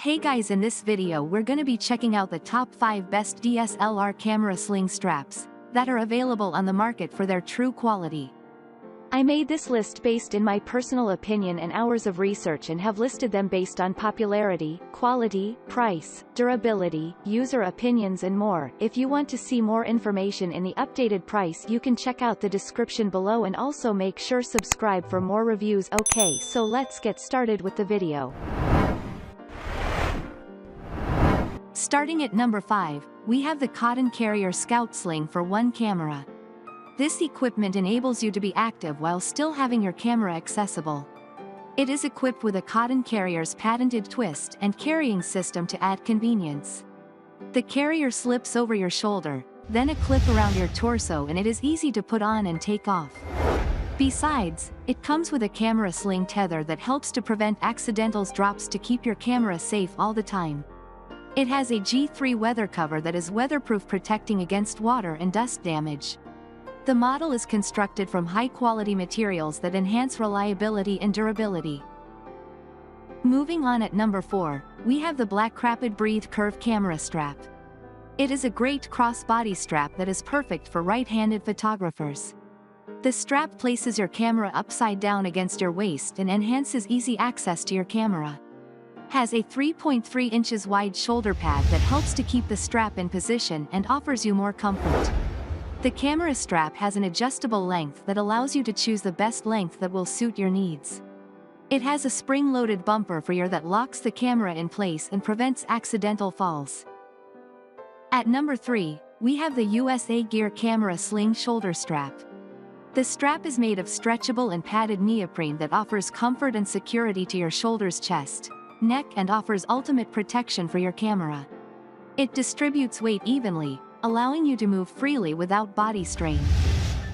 Hey guys, in this video we're gonna be checking out the top 5 best DSLR camera sling straps that are available on the market for their true quality. I made this list based in my personal opinion and hours of research and have listed them based on popularity, quality, price, durability, user opinions and more. If you want to see more information in the updated price, you can check out the description below and also make sure subscribe for more reviews. Okay, so let's get started with the video. Starting at number 5, we have the cotton carrier Skout sling for one camera. This equipment enables you to be active while still having your camera accessible. It is equipped with a cotton carrier's patented twist and carrying system to add convenience. The carrier slips over your shoulder, then a clip around your torso, and it is easy to put on and take off. Besides, it comes with a camera sling tether that helps to prevent accidental drops to keep your camera safe all the time. It has a G3 weather cover that is weatherproof, protecting against water and dust damage. The model is constructed from high-quality materials that enhance reliability and durability. Moving on, at number 4, we have the black Craid Breathe Curve Camera Strap. It is a great cross-body strap that is perfect for right-handed photographers. The strap places your camera upside down against your waist and enhances easy access to your camera. Has a 3.3 inches wide shoulder pad that helps to keep the strap in position and offers you more comfort. The camera strap has an adjustable length that allows you to choose the best length that will suit your needs. It has a spring-loaded bumper for your that locks the camera in place and prevents accidental falls. At number 3, we have the USA Gear Camera Sling Shoulder Strap. The strap is made of stretchable and padded neoprene that offers comfort and security to your shoulders, chest, neck, and offers ultimate protection for your camera. It distributes weight evenly, allowing you to move freely without body strain.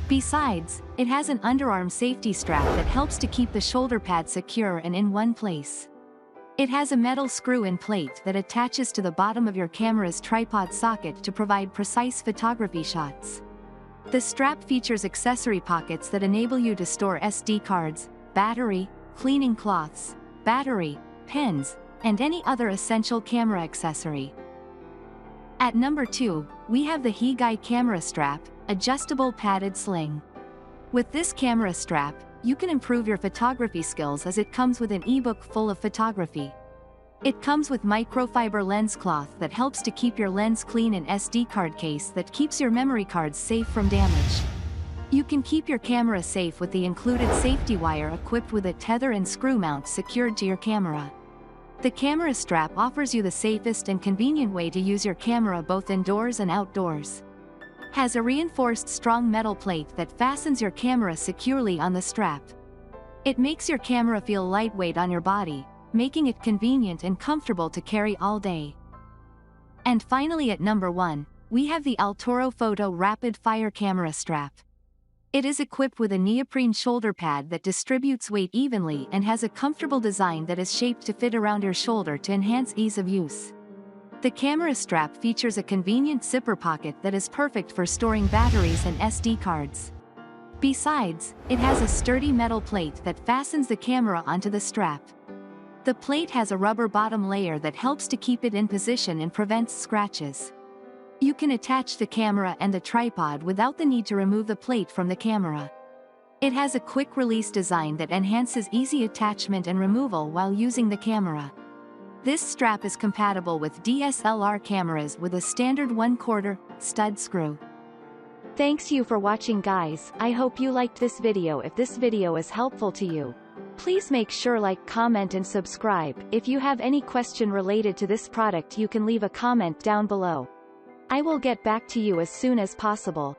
Besides, it has an underarm safety strap that helps to keep the shoulder pad secure and in one place. It has a metal screw-in plate that attaches to the bottom of your camera's tripod socket to provide precise photography shots. The strap features accessory pockets that enable you to store SD cards, battery, cleaning cloths, battery, pens, and any other essential camera accessory. At number 2, we have the HEI Camera Strap, adjustable padded sling. With this camera strap, you can improve your photography skills as it comes with an ebook full of photography. It comes with microfiber lens cloth that helps to keep your lens clean, and SD card case that keeps your memory cards safe from damage. You can keep your camera safe with the included safety wire equipped with a tether and screw mount secured to your camera. The camera strap offers you the safest and convenient way to use your camera both indoors and outdoors. Has a reinforced strong metal plate that fastens your camera securely on the strap. It makes your camera feel lightweight on your body, making it convenient and comfortable to carry all day. And finally, at number 1, we have the Alturo Photo Rapid Fire Camera Strap. It is equipped with a neoprene shoulder pad that distributes weight evenly and has a comfortable design that is shaped to fit around your shoulder to enhance ease of use. The camera strap features a convenient zipper pocket that is perfect for storing batteries and SD cards. Besides, it has a sturdy metal plate that fastens the camera onto the strap. The plate has a rubber bottom layer that helps to keep it in position and prevents scratches. You can attach the camera and the tripod without the need to remove the plate from the camera. It has a quick-release design that enhances easy attachment and removal while using the camera. This strap is compatible with DSLR cameras with a standard 1/4 stud screw. Thanks you for watching, guys. I hope you liked this video. If this video is helpful to you, please make sure like, comment and subscribe. If you have any question related to this product, you can leave a comment down below. I will get back to you as soon as possible.